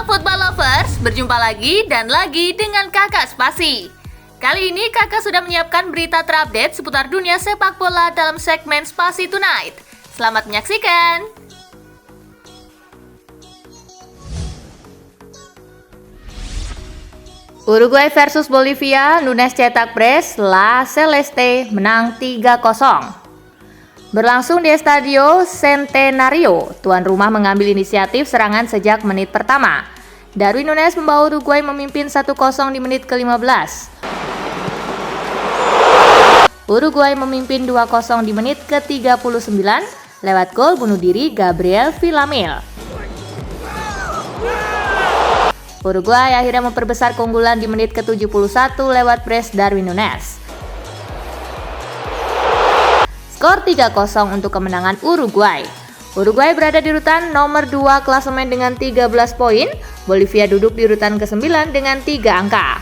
Halo Football Lovers, berjumpa lagi dan lagi dengan Kakak Spasi. Kali ini Kakak sudah menyiapkan berita terupdate seputar dunia sepak bola dalam segmen Spasi Tonight. Selamat menyaksikan! Uruguay versus Bolivia, Nunes cetak brace, La Celeste menang 3-0. Berlangsung di Estadio Centenario, tuan rumah mengambil inisiatif serangan sejak menit pertama. Darwin Nunes membawa Uruguay memimpin 1-0 di menit ke-15. Uruguay memimpin 2-0 di menit ke-39 lewat gol bunuh diri Gabriel Villamil. Uruguay akhirnya memperbesar keunggulan di menit ke-71 lewat brace Darwin Nunes. Skor 3-0 untuk kemenangan Uruguay. Uruguay berada di urutan nomor 2 klasemen dengan 13 poin. Bolivia duduk di urutan ke-9 dengan 3 angka.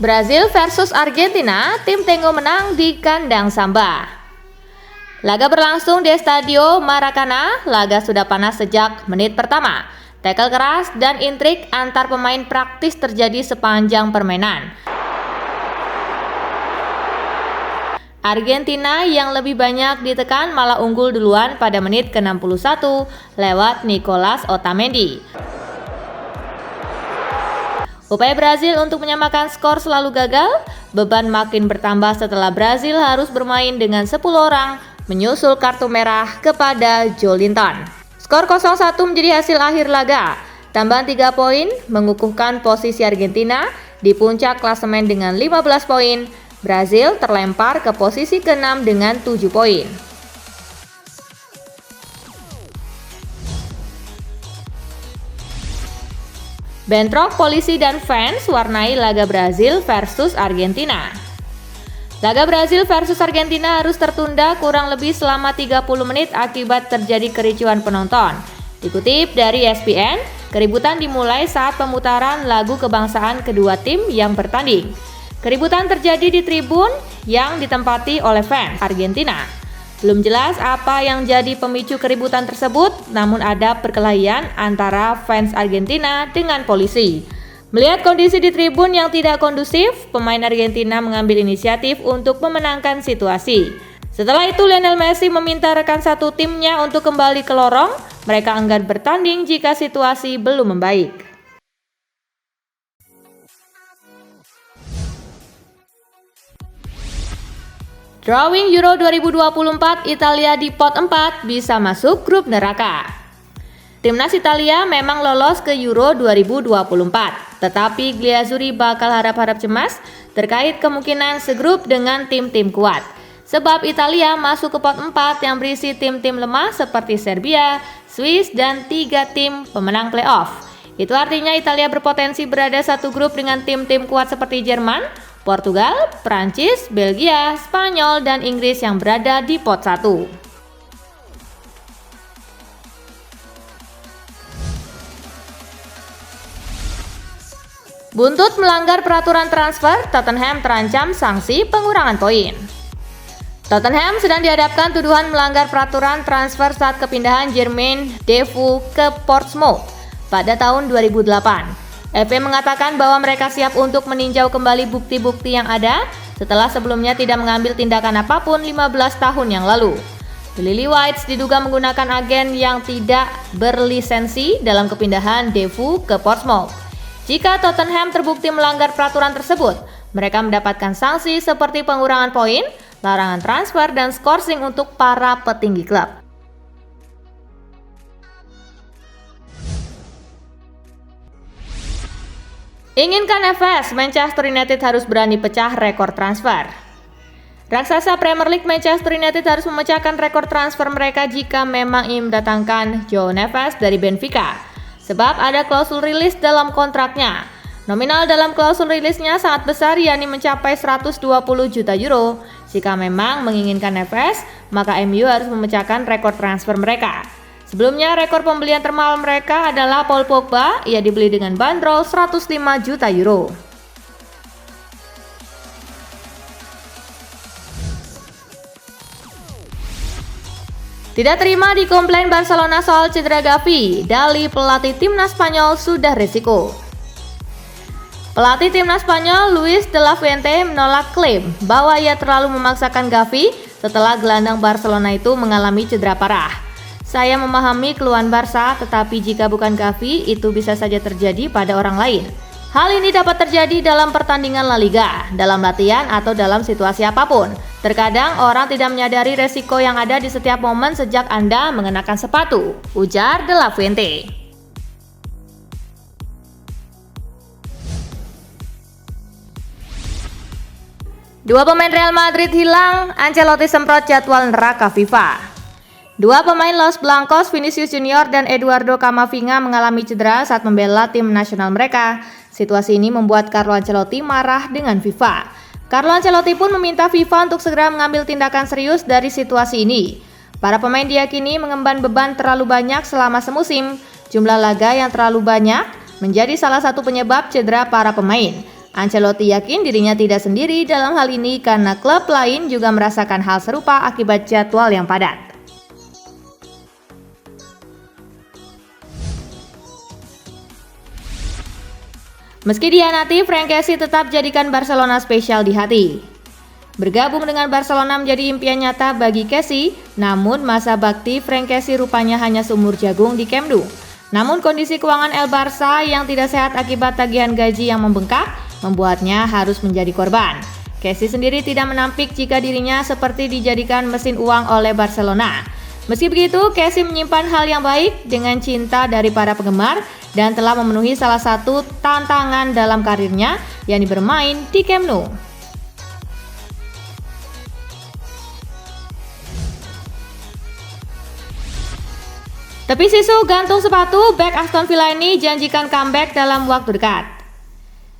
Brazil versus Argentina, tim Tengo menang di kandang Samba. Laga berlangsung di Estadio Maracanã. Laga sudah panas sejak menit pertama. Tackle keras dan intrik antar pemain praktis terjadi sepanjang permainan. Argentina yang lebih banyak ditekan malah unggul duluan pada menit ke-61 lewat Nicolas Otamendi. Upaya Brazil untuk menyamakan skor selalu gagal. Beban makin bertambah setelah Brazil harus bermain dengan 10 orang menyusul kartu merah kepada Joelinton. Skor 0-1 menjadi hasil akhir laga. Tambahan 3 poin mengukuhkan posisi Argentina di puncak klasemen dengan 15 poin. Brazil terlempar ke posisi ke-6 dengan 7 poin. Bentrok polisi dan fans warnai laga Brazil versus Argentina. Laga Brazil versus Argentina harus tertunda kurang lebih selama 30 menit akibat terjadi kericuhan penonton. Dikutip dari ESPN, keributan dimulai saat pemutaran lagu kebangsaan kedua tim yang bertanding. Keributan terjadi di tribun yang ditempati oleh fans Argentina. Belum jelas apa yang jadi pemicu keributan tersebut, namun ada perkelahian antara fans Argentina dengan polisi. Melihat kondisi di tribun yang tidak kondusif, pemain Argentina mengambil inisiatif untuk memenangkan situasi. Setelah itu Lionel Messi meminta rekan satu timnya untuk kembali ke lorong. Mereka enggan bertanding jika situasi belum membaik. Drawing Euro 2024, Italia di pot 4 bisa masuk grup neraka. Timnas Italia memang lolos ke Euro 2024, tetapi Gliazzurri bakal harap-harap cemas terkait kemungkinan segrup dengan tim-tim kuat. Sebab Italia masuk ke pot 4 yang berisi tim-tim lemah seperti Serbia, Swiss, dan 3 tim pemenang playoff. Itu artinya Italia berpotensi berada satu grup dengan tim-tim kuat seperti Jerman, Portugal, Prancis, Belgia, Spanyol, dan Inggris yang berada di pot 1. Buntut melanggar peraturan transfer, Tottenham terancam sanksi pengurangan poin. Tottenham sedang dihadapkan tuduhan melanggar peraturan transfer saat kepindahan Jermaine Defoe ke Portsmouth pada tahun 2008. FA mengatakan bahwa mereka siap untuk meninjau kembali bukti-bukti yang ada setelah sebelumnya tidak mengambil tindakan apapun 15 tahun yang lalu. The Lily Whites diduga menggunakan agen yang tidak berlisensi dalam kepindahan Defoe ke Portsmouth. Jika Tottenham terbukti melanggar peraturan tersebut, mereka mendapatkan sanksi seperti pengurangan poin, larangan transfer, dan skorsing untuk para petinggi klub. Inginkan FS, Manchester United harus berani pecah rekor transfer. Raksasa Premier League Manchester United harus memecahkan rekor transfer mereka jika memang ingin mendatangkan João Neves dari Benfica. Sebab ada klausul rilis dalam kontraknya. Nominal dalam klausul rilisnya sangat besar, yakni mencapai 120 juta euro. Jika memang menginginkan Neves, maka MU harus memecahkan rekor transfer mereka. Sebelumnya, rekor pembelian termahal mereka adalah Paul Pogba. Ia dibeli dengan bandrol 105 juta euro. Tidak terima dikomplain Barcelona soal cedera Gavi, Dali pelatih timnas Spanyol sudah resiko. Pelatih timnas Spanyol Luis de la Fuente menolak klaim bahwa ia terlalu memaksakan Gavi setelah gelandang Barcelona itu mengalami cedera parah. Saya memahami keluhan Barca, tetapi jika bukan Gavi, itu bisa saja terjadi pada orang lain. Hal ini dapat terjadi dalam pertandingan La Liga, dalam latihan atau dalam situasi apapun. Terkadang orang tidak menyadari resiko yang ada di setiap momen sejak Anda mengenakan sepatu, ujar de la Fuente. Dua pemain Real Madrid hilang, Ancelotti semprot jadwal neraka FIFA. Dua pemain Los Blancos, Vinicius Junior dan Eduardo Camavinga mengalami cedera saat membela tim nasional mereka. Situasi ini membuat Carlo Ancelotti marah dengan FIFA. Carlo Ancelotti pun meminta FIFA untuk segera mengambil tindakan serius dari situasi ini. Para pemain diyakini mengemban beban terlalu banyak selama semusim. Jumlah laga yang terlalu banyak menjadi salah satu penyebab cedera para pemain. Ancelotti yakin dirinya tidak sendiri dalam hal ini karena klub lain juga merasakan hal serupa akibat jadwal yang padat. Meski dihianati, Frank Kessie tetap jadikan Barcelona spesial di hati. Bergabung dengan Barcelona menjadi impian nyata bagi Kessie, namun masa bakti Frank Kessie rupanya hanya seumur jagung di Camp Nou. Namun kondisi keuangan El Barça yang tidak sehat akibat tagihan gaji yang membengkak membuatnya harus menjadi korban. Kessie sendiri tidak menampik jika dirinya seperti dijadikan mesin uang oleh Barcelona. Meski begitu, Kessie menyimpan hal yang baik dengan cinta dari para penggemar dan telah memenuhi salah satu tantangan dalam karirnya, yakni bermain di Camp Nou. Tepis isu gantung sepatu, bek Aston Villa ini janjikan comeback dalam waktu dekat.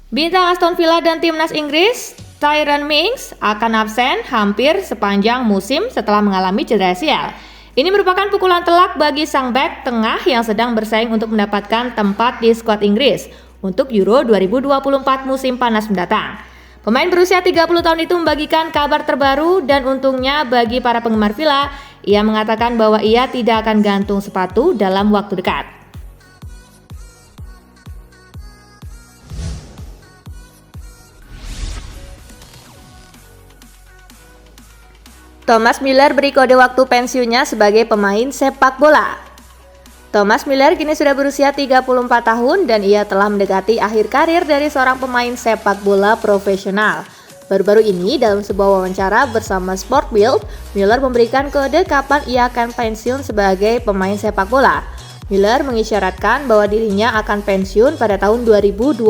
Bintang Aston Villa dan timnas Inggris, Tyrone Mings, akan absen hampir sepanjang musim setelah mengalami cedera ACL. Ini merupakan pukulan telak bagi sang bek tengah yang sedang bersaing untuk mendapatkan tempat di skuad Inggris untuk Euro 2024 musim panas mendatang. Pemain berusia 30 tahun itu membagikan kabar terbaru dan untungnya bagi para penggemar Villa, ia mengatakan bahwa ia tidak akan gantung sepatu dalam waktu dekat. Thomas Müller beri kode waktu pensiunnya sebagai pemain sepak bola. Thomas Müller kini sudah berusia 34 tahun dan ia telah mendekati akhir karir dari seorang pemain sepak bola profesional. Baru-baru ini dalam sebuah wawancara bersama Sport Bild, Müller memberikan kode kapan ia akan pensiun sebagai pemain sepak bola. Müller mengisyaratkan bahwa dirinya akan pensiun pada tahun 2025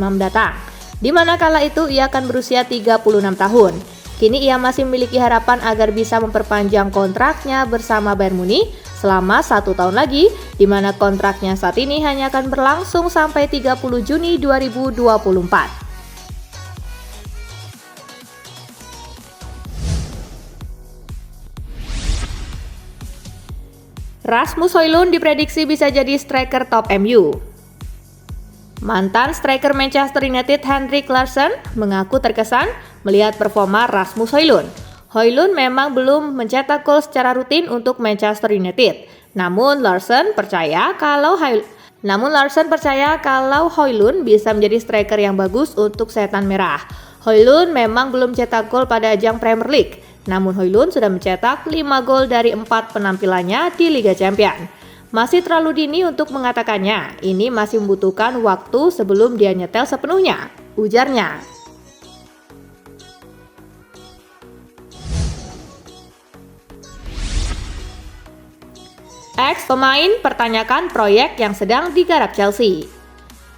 mendatang, di mana kala itu ia akan berusia 36 tahun. Kini ia masih memiliki harapan agar bisa memperpanjang kontraknya bersama Bayern Munich selama 1 tahun lagi, di mana kontraknya saat ini hanya akan berlangsung sampai 30 Juni 2024. Rasmus Højlund diprediksi bisa jadi striker top MU. Mantan striker Manchester United Henrik Larsson mengaku terkesan melihat performa Rasmus Højlund. Højlund memang belum mencetak gol secara rutin untuk Manchester United. Namun Larsson percaya kalau Højlund bisa menjadi striker yang bagus untuk Setan Merah. Højlund memang belum cetak gol pada ajang Premier League. Namun Højlund sudah mencetak 5 gol dari 4 penampilannya di Liga Champions. Masih terlalu dini untuk mengatakannya, ini masih membutuhkan waktu sebelum dia nyetel sepenuhnya, ujarnya. Ex pemain pertanyakan proyek yang sedang digarap Chelsea.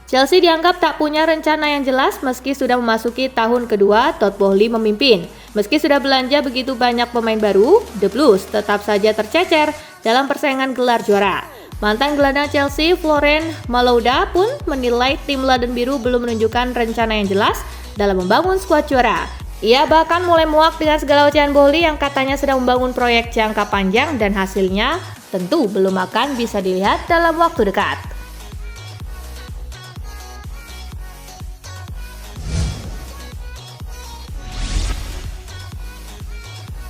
Chelsea dianggap tak punya rencana yang jelas meski sudah memasuki tahun kedua Todd Boehly memimpin. Meski sudah belanja begitu banyak pemain baru, The Blues tetap saja tercecer dalam persaingan gelar juara. Mantan gelandang Chelsea, Florent Malouda pun menilai tim Laden Biru belum menunjukkan rencana yang jelas dalam membangun skuad juara. Ia bahkan mulai muak dengan segala ocehan Boehly yang katanya sedang membangun proyek jangka panjang dan hasilnya tentu belum akan bisa dilihat dalam waktu dekat.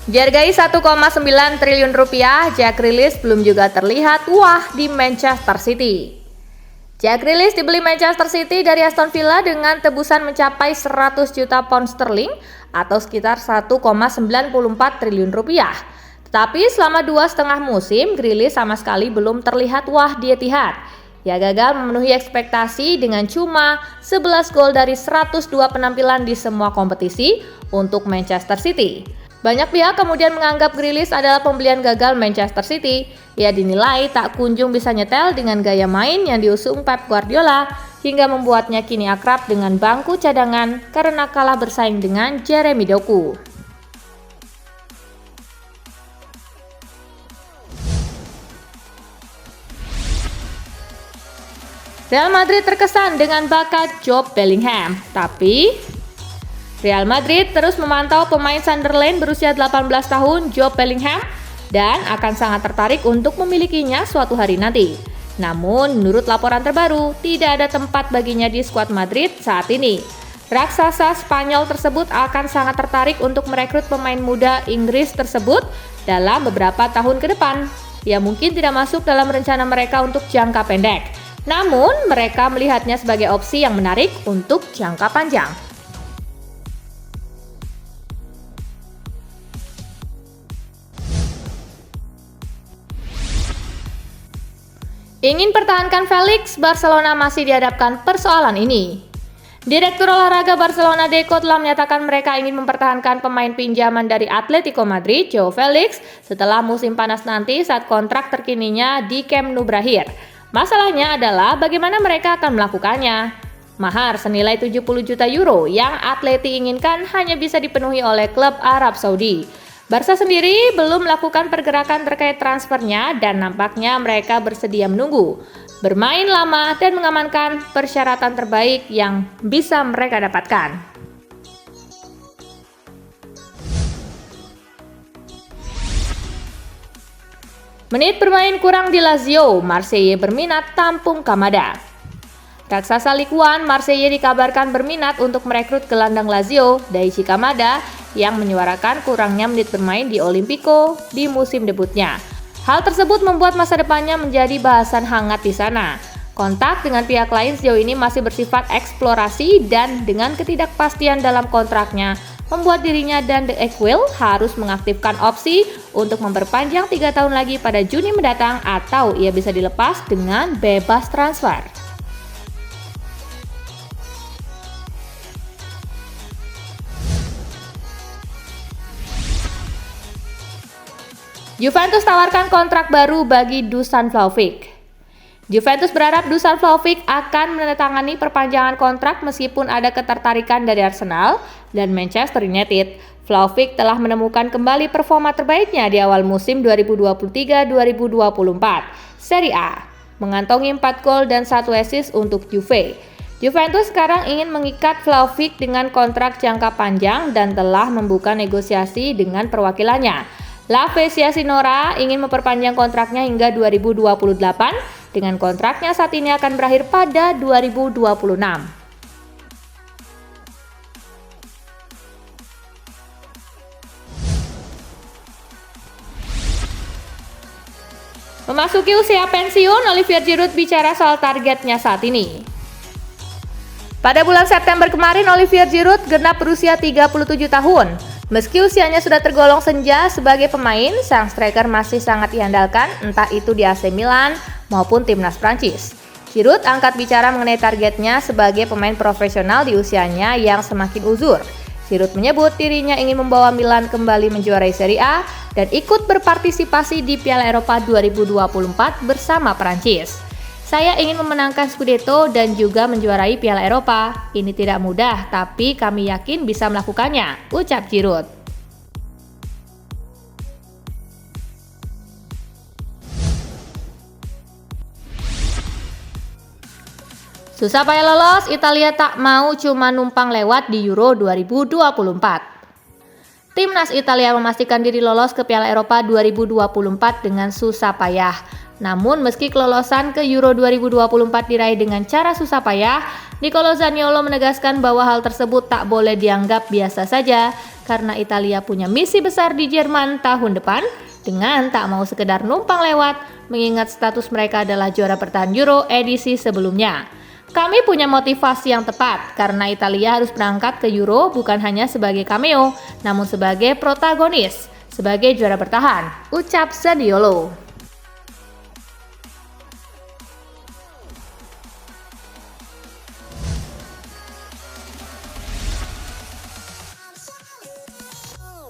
Dihargai 1,9 triliun rupiah, Jack Grealish belum juga terlihat wah di Manchester City. Jack Grealish dibeli Manchester City dari Aston Villa dengan tebusan mencapai 100 juta pound sterling atau sekitar 1,94 triliun rupiah. Tetapi selama 2,5 musim, Grealish sama sekali belum terlihat wah di Etihad. Ia gagal memenuhi ekspektasi dengan cuma 11 gol dari 102 penampilan di semua kompetisi untuk Manchester City. Banyak pihak kemudian menganggap Grealish adalah pembelian gagal Manchester City. Ia dinilai tak kunjung bisa nyetel dengan gaya main yang diusung Pep Guardiola hingga membuatnya kini akrab dengan bangku cadangan karena kalah bersaing dengan Jeremy Doku. Real Madrid terkesan dengan bakat Jude Bellingham, tapi Real Madrid terus memantau pemain Sunderland berusia 18 tahun Jude Bellingham dan akan sangat tertarik untuk memilikinya suatu hari nanti. Namun, menurut laporan terbaru, tidak ada tempat baginya di skuad Madrid saat ini. Raksasa Spanyol tersebut akan sangat tertarik untuk merekrut pemain muda Inggris tersebut dalam beberapa tahun ke depan. Ia mungkin tidak masuk dalam rencana mereka untuk jangka pendek. Namun, mereka melihatnya sebagai opsi yang menarik untuk jangka panjang. Ingin pertahankan Felix, Barcelona masih dihadapkan persoalan ini. Direktur olahraga Barcelona Deco telah menyatakan mereka ingin mempertahankan pemain pinjaman dari Atletico Madrid, Joao Felix, setelah musim panas nanti saat kontrak terkininya di Camp Nou berakhir. Masalahnya adalah bagaimana mereka akan melakukannya. Mahar senilai 70 juta euro yang Atleti inginkan hanya bisa dipenuhi oleh klub Arab Saudi. Barca sendiri belum melakukan pergerakan terkait transfernya dan nampaknya mereka bersedia menunggu, bermain lama dan mengamankan persyaratan terbaik yang bisa mereka dapatkan. Menit bermain kurang di Lazio, Marseille berminat tampung Kamada. Raksasa Ligue 1 Marseille dikabarkan berminat untuk merekrut gelandang Lazio, Daichi Kamada, yang menyuarakan kurangnya menit bermain di Olimpico di musim debutnya. Hal tersebut membuat masa depannya menjadi bahasan hangat di sana. Kontak dengan pihak lain sejauh ini masih bersifat eksplorasi dan dengan ketidakpastian dalam kontraknya, membuat dirinya dan The Equil harus mengaktifkan opsi untuk memperpanjang 3 tahun lagi pada Juni mendatang atau ia bisa dilepas dengan bebas transfer. Juventus tawarkan kontrak baru bagi Dusan Vlahovic. Juventus berharap Dusan Vlahovic akan menandatangani perpanjangan kontrak meskipun ada ketertarikan dari Arsenal dan Manchester United. Vlahovic telah menemukan kembali performa terbaiknya di awal musim 2023-2024 Serie A, mengantongi 4 gol dan 1 assist untuk Juve. Juventus sekarang ingin mengikat Vlahovic dengan kontrak jangka panjang dan telah membuka negosiasi dengan perwakilannya. La Spezia Sinora ingin memperpanjang kontraknya hingga 2028 dengan kontraknya saat ini akan berakhir pada 2026. Memasuki usia pensiun, Olivier Giroud bicara soal targetnya saat ini. Pada bulan September kemarin, Olivier Giroud genap berusia 37 tahun. Meski usianya sudah tergolong senja sebagai pemain, sang striker masih sangat diandalkan entah itu di AC Milan maupun timnas Prancis. Giroud angkat bicara mengenai targetnya sebagai pemain profesional di usianya yang semakin uzur. Giroud menyebut dirinya ingin membawa Milan kembali menjuarai Serie A dan ikut berpartisipasi di Piala Eropa 2024 bersama Prancis. Saya ingin memenangkan Scudetto dan juga menjuarai Piala Eropa. Ini tidak mudah, tapi kami yakin bisa melakukannya, ucap Giroud. Susah payah lolos, Italia tak mau cuma numpang lewat di Euro 2024. Timnas Italia memastikan diri lolos ke Piala Eropa 2024 dengan susah payah. Namun meski kelolosan ke Euro 2024 diraih dengan cara susah payah, Nicolo Zaniolo menegaskan bahwa hal tersebut tak boleh dianggap biasa saja karena Italia punya misi besar di Jerman tahun depan dengan tak mau sekedar numpang lewat, mengingat status mereka adalah juara bertahan Euro edisi sebelumnya. Kami punya motivasi yang tepat karena Italia harus berangkat ke Euro bukan hanya sebagai cameo, namun sebagai protagonis, sebagai juara bertahan, ucap Zaniolo.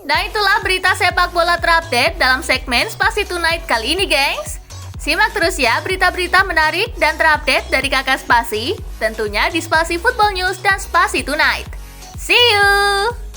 Nah itulah berita sepak bola terupdate dalam segmen Spasi Tonight kali ini gengs. Simak terus ya berita-berita menarik dan terupdate dari kakak Spasi, tentunya di Spasi Football News dan Spasi Tonight. See you!